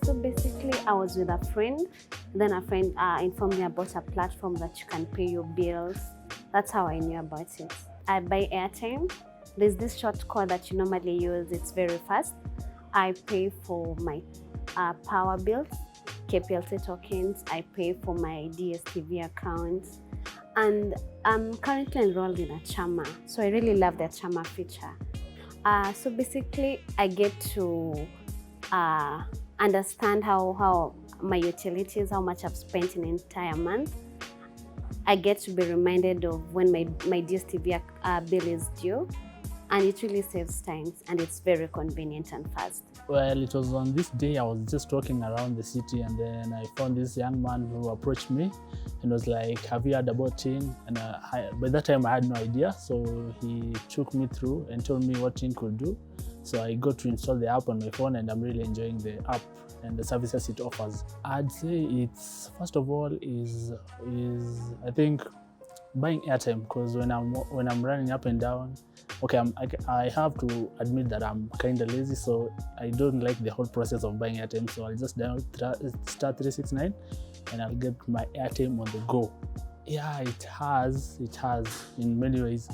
So basically, I was with a friend. Then a friend informed me about a platform that you can pay your bills. That's how I knew about it. I buy airtime. There's this short code that you normally use. It's very fast. I pay for my power bills, KPLC tokens. I pay for my DSTV account. And I'm currently enrolled in a Chama. So I really love the Chama feature. So basically, I get to understand how my utilities, how much I've spent in an entire month. I get to be reminded of when my DSTV bill is due, and it really saves time, and it's very convenient and fast. Well, it was on this day I was just walking around the city, and then I found this young man who approached me and was like, "Have you heard about Ting?" And by that time I had no idea, so he took me through and told me what Ting could do. So I got to install the app on my phone, and I'm really enjoying the app and the services it offers. I'd say it's, first of all, is I think buying airtime, because when I'm running up and down, okay, I have to admit that I'm kind of lazy, so I don't like the whole process of buying airtime. So I'll just download star 369 and I'll get my airtime on the go. Yeah, it has in many ways.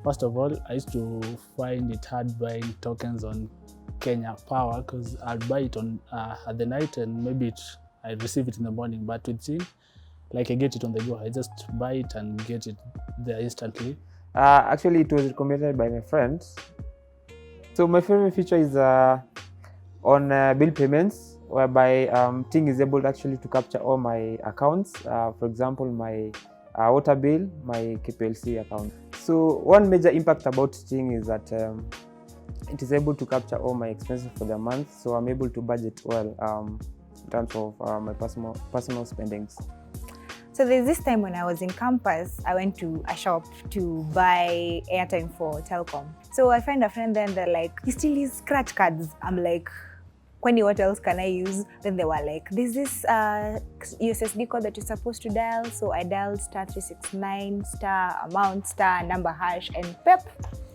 First of all, I used to find it hard buying tokens on Kenya Power, because I'll buy it on at the night, and maybe I receive it in the morning. But with Ting, like, I get it on the go. I just buy it and get it there instantly. Actually, it was recommended by my friends. So my favorite feature is on bill payments, whereby Ting is able actually to capture all my accounts. For example, my water bill, my KPLC account. So one major impact about Ting is that it is able to capture all my expenses for the month. So I'm able to budget well in terms of my personal spendings. So there's this time when I was in campus, I went to a shop to buy airtime for telecom. So I find a friend then, they're like, "You still use scratch cards?" I'm like, "Kwani, what else can I use?" Then they were like, "There's this USSD code that you're supposed to dial." So I dialed star 369, star amount, star number hash, and pep,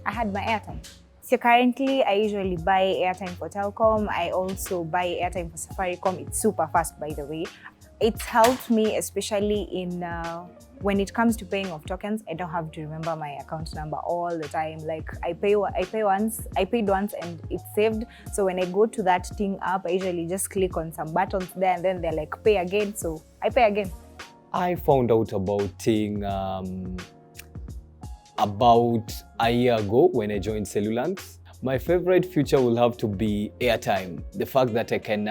I had my airtime. So currently, I usually buy airtime for telecom. I also buy airtime for Safaricom. It's super fast, by the way. It's helped me, especially in when it comes to paying off tokens. I don't have to remember my account number all the time. Like, I paid once, and it's saved. So when I go to that Ting app, I usually just click on some buttons there, and then they're like, "Pay again." So I pay again. I found out about Ting about a year ago when I joined Cellulant. My favorite feature will have to be airtime. The fact that I can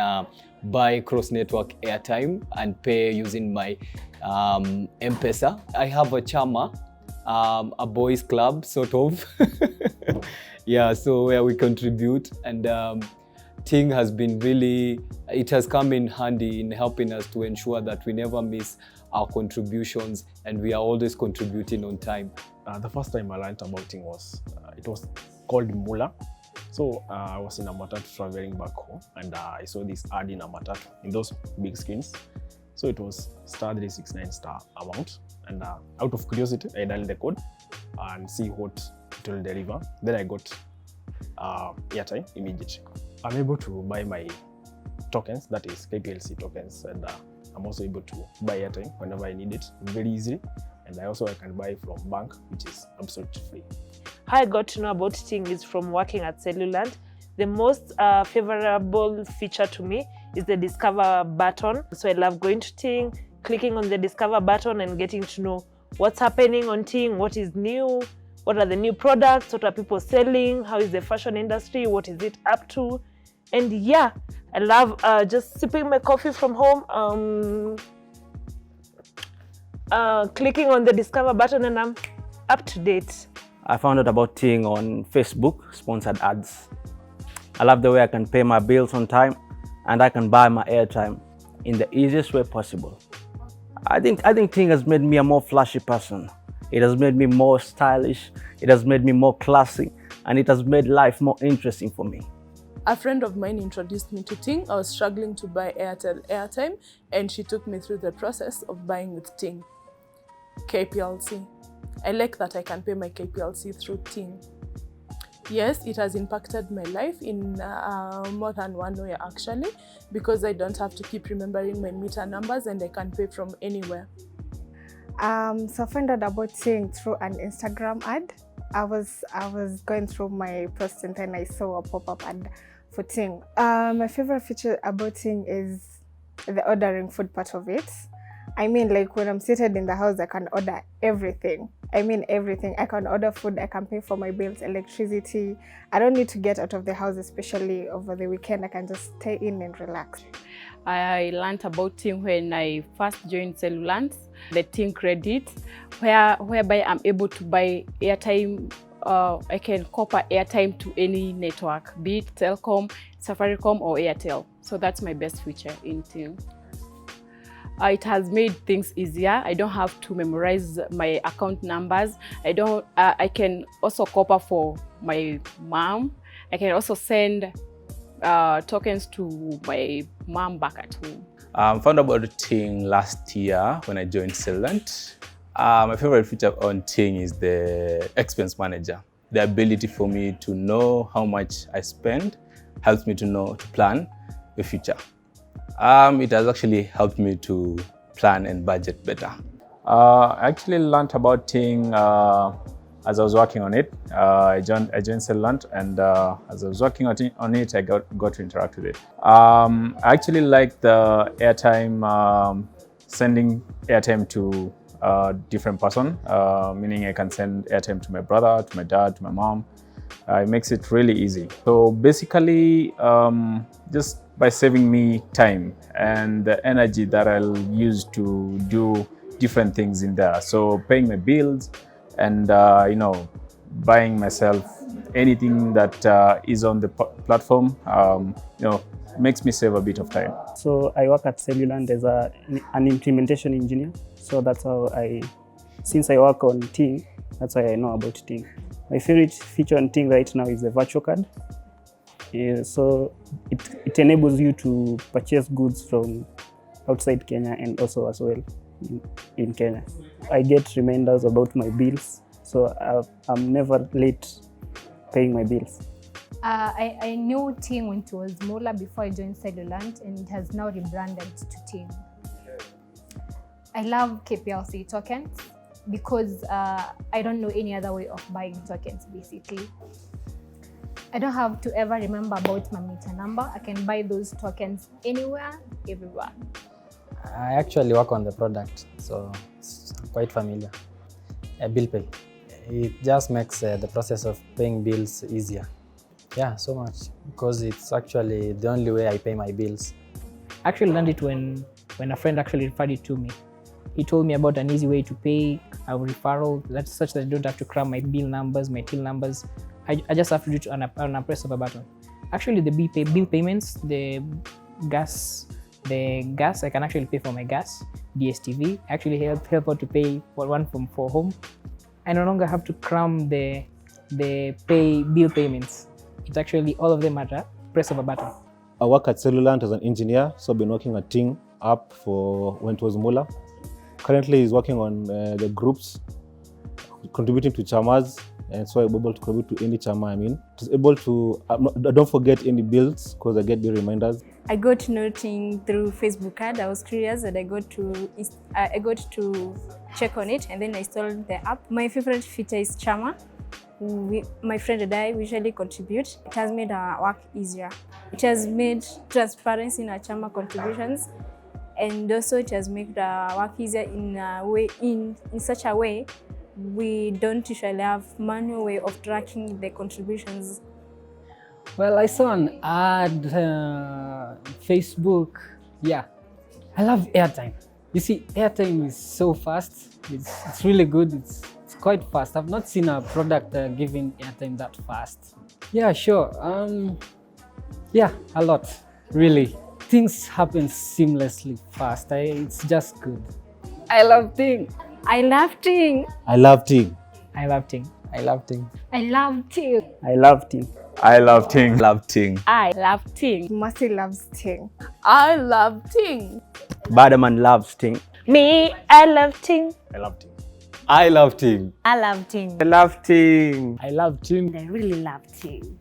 buy cross-network airtime and pay using my M-Pesa. I have a Chama, a boys club, sort of. Yeah, so where we contribute, and Ting has been it has come in handy in helping us to ensure that we never miss our contributions, and we are always contributing on time. The first time I learned about Ting was, it was called Mula. So I was in a matatu traveling back home, and I saw this ad in a matatu in those big screens. So it was star 369 star amount, and out of curiosity, I dialed the code and see what it will deliver. Then I got airtime immediately. I'm able to buy my tokens, that is KPLC tokens, and I'm also able to buy airtime whenever I need it very easily. And I can buy from bank, which is absolutely free. How I got to know about Ting is from working at Cellulant. The most favorable feature to me is the Discover button. So I love going to Ting, clicking on the Discover button and getting to know what's happening on Ting, what is new, what are the new products, what are people selling, how is the fashion industry, what is it up to. And yeah, I love just sipping my coffee from home, clicking on the Discover button, and I'm up to date. I found out about Ting on Facebook, sponsored ads. I love the way I can pay my bills on time, and I can buy my airtime in the easiest way possible. I think Ting has made me a more flashy person. It has made me more stylish, it has made me more classy, and it has made life more interesting for me. A friend of mine introduced me to Ting. I was struggling to buy Airtel airtime, and she took me through the process of buying with Ting. KPLC. I like that I can pay my KPLC through Ting. Yes, it has impacted my life in more than one way actually, because I don't have to keep remembering my meter numbers and I can pay from anywhere. So I found out about Ting through an Instagram ad. I was going through my post and then I saw a pop-up ad for Ting. My favorite feature about Ting is the ordering food part of it. I mean, like when I'm seated in the house, I can order everything. I mean everything. I can order food, I can pay for my bills, electricity. I don't need to get out of the house, especially over the weekend. I can just stay in and relax. I learned about Ting when I first joined Cellulant, the Ting credit, whereby I'm able to buy airtime. I can copper airtime to any network, be it Telcom, Safaricom or Airtel. So that's my best feature in Ting. It has made things easier. I don't have to memorize my account numbers. I can also copper for my mom. I can also send tokens to my mom back at home. Found about Ting last year when I joined Cellulant. My favorite feature on Ting is the expense manager. The ability for me to know how much I spend helps me to plan the future. It has actually helped me to plan and budget better. I actually learned about Ting as I was working on it. I joined Cellulant, and as I was working on it, I got to interact with it. I actually like the airtime, sending airtime to a different person, meaning I can send airtime to my brother, to my dad, to my mom. It makes it really easy. So basically, just by saving me time and the energy that I'll use to do different things in there. So paying my bills and buying myself anything that is on the platform, makes me save a bit of time. So I work at Cellulant as an implementation engineer. So that's how since I work on Ting, that's why I know about Ting. My favorite feature on Ting right now is the virtual card. So it enables you to purchase goods from outside Kenya and also as well in Kenya. I get reminders about my bills, so I'm never late paying my bills. I knew Ting when it was Mola before I joined Cellulant, and it has now rebranded to Ting. I love KPLC tokens because I don't know any other way of buying tokens basically. I don't have to ever remember about my meter number. I can buy those tokens anywhere, everywhere. I actually work on the product, so it's quite familiar. Bill pay. It just makes the process of paying bills easier. Yeah, so much, because it's actually the only way I pay my bills. I actually learned it when a friend actually referred it to me. He told me about an easy way to pay a referral, that's such that I don't have to cram my bill numbers, my till numbers. I just have to do it on a press of a button. Actually, the bill payments, the gas, I can actually pay for my gas, DSTV, actually help out to pay for for home. I no longer have to cram the bill payments. It's actually all of them at a press of a button. I work at Cellulant as an engineer, so I've been working at Ting app for when it was Mula. Currently, he's working on the groups, contributing to chamas, and so I'm able to contribute to any chama. It's able to, I don't forget any bills because I get the reminders. I got to know Ting through Facebook ad. I was curious and I got to check on it, and then I installed the app. My favorite feature is chama. My friend and I usually contribute. It has made our work easier. It has made transparency in our chama contributions, and also it has made our work easier in such a way we don't usually have manual way of tracking the contributions. Well, I saw an ad, Facebook. Yeah, I love airtime. You see, airtime is so fast. It's really good. It's quite fast. I've not seen a product giving airtime that fast. Yeah, sure. Yeah, a lot, really. Things happen seamlessly fast. It's just good. I love Ting. I love Ting. I love Ting. I love Ting. I love Ting. I love Ting. I love Ting. I love Ting. Love Ting. I love Ting. Muti loves Ting. I love Ting. Badaman loves Ting. Me, I love Ting. I love Ting. I love Ting. I love Ting. I love Ting. I love Ting. I really love Ting.